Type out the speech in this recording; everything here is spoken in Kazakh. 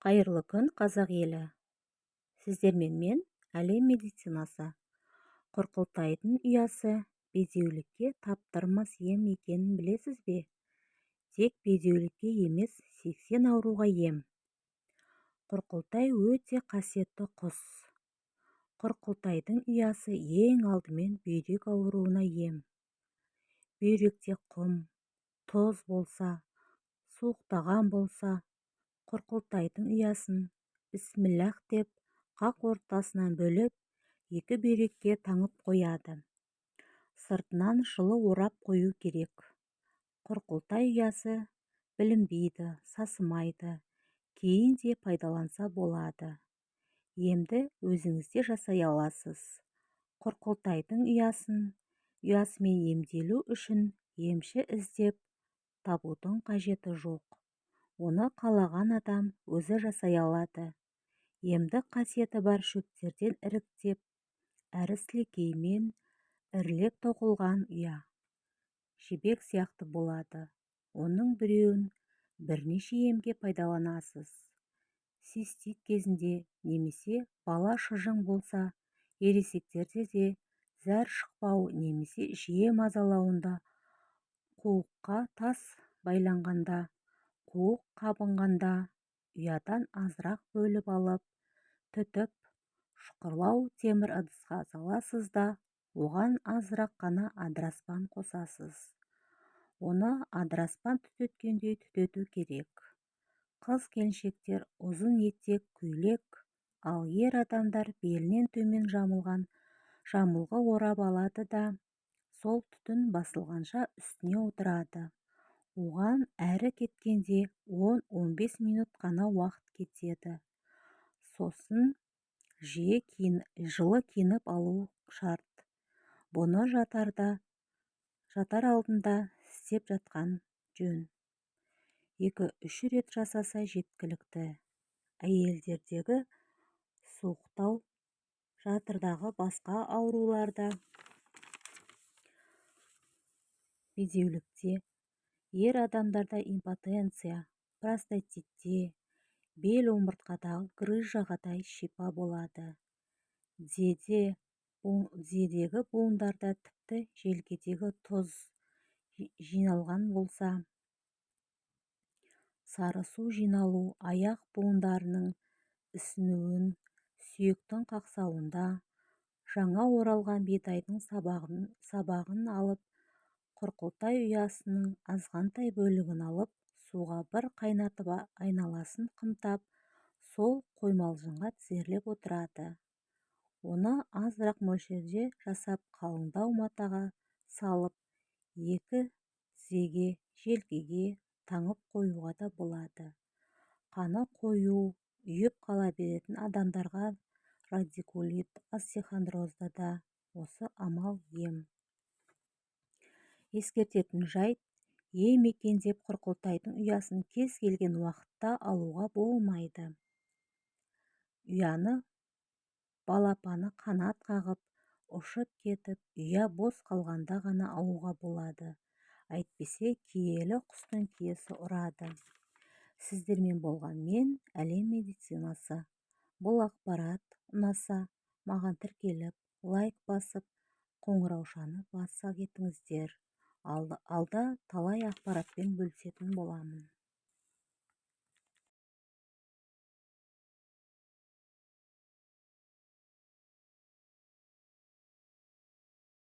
Қайырлы күн, қазақ елі. Сіздермен мен әлем медицинасы. Құрқылтайдың ұясы безеулікке таптырмас ем екенін білесіз бе? Тек безеулікке емес, 80 ауруға ем. Құрқылтай өте қасиетті құс. Құрқылтайдың ұясы ең алдымен бүйрек ауруына ем. Бүйректе құм, тоз болса, суықтаған болса, құрқылтайдың ұясын бісміллах деп қақ ортасынан бөліп, екі бүйрекке таңып қояды. Сыртынан жылы орап қою керек. Құрқылтай ұясы білінбейді, сасымайды, кейін де пайдаланса болады. Емді өзіңізде жасай аласыз. Құрқылтайдың ұясымен емделу үшін емші іздеп табудың қажеті жоқ. Оны қалаған адам өзі жасай алады. Емдік қасиеті бар шөптерден іріктеп, әрі сілекеймен ірілеп тоқылған ұя. Жібек сияқты болады. Оның біреуін бірнеше емге пайдаланасыз. Цистит кезінде немесе бала шыжың болса, ересектерде де зәр шықпау немесе жиі мазалауында, қуыққа тас байланғанда, қуық қабынғанда, ұядан азырақ бөліп алып, түтіп, шұқырлау темір ыдысқа саласыз да, оған азырақ қана адыраспан қосасыз. Оны адыраспан түтеткендей түтету керек. Қыз-келіншектер ұзын етек, көйлек, ал ер адамдар белінен төмен жамылған жамылғы орап алады да, сол түтін басылғанша үстіне отырады. Оған әрі кеткенде 10-15 минут қана уақыт кетеді. Сосын жылы киініп алу шарт. Бұны жатар алдында істеп жатқан жөн. 2-3 рет жасаса жеткілікті. Әйелдердегі суықтау, жатырдағы басқа ауруларда, безеулікте, ер адамдарда импотенция, простатитте, бел омыртқадағы грыжаға шипа болады. Тізедегі буындарда тіпті желкедегі тұз жиналған болса, сарысу жиналу, аяқ буындарының ісінуін, сүйектің қақсауында, жаңа оралған бидайдың сабағын алып, құрқылтай ұясының азғантай бөлігін алып, суға бір қайнатып айналасын қымтап, сол қоймалжыңға тізерлеп отырады. Оны азырақ мөлшерде жасап қалыңдау матаға салып, екі тізеге, желкеге таңып қоюға да болады. Қаны қою, үйіп қала беретін адамдарға радикулит, остеохондрозда да осы амал ем. Ескертетін жайт, ем екен деп құрқылтайдың ұясын кез келген уақытта алуға болмайды. Ұяны балапаны қанат қағып, ұшып кетіп, ұя бос қалғанда ғана алуға болады. Әйтпесе киелі құстың киесі ұрады. Сіздермен болған мен әлем медицинасы. Бұл ақпарат ұнаса, маған тіркеліп, лайк басып, қоңыраушаны баса кетіңіздер. Алда талай ақпаратпен бөлісетін боламын.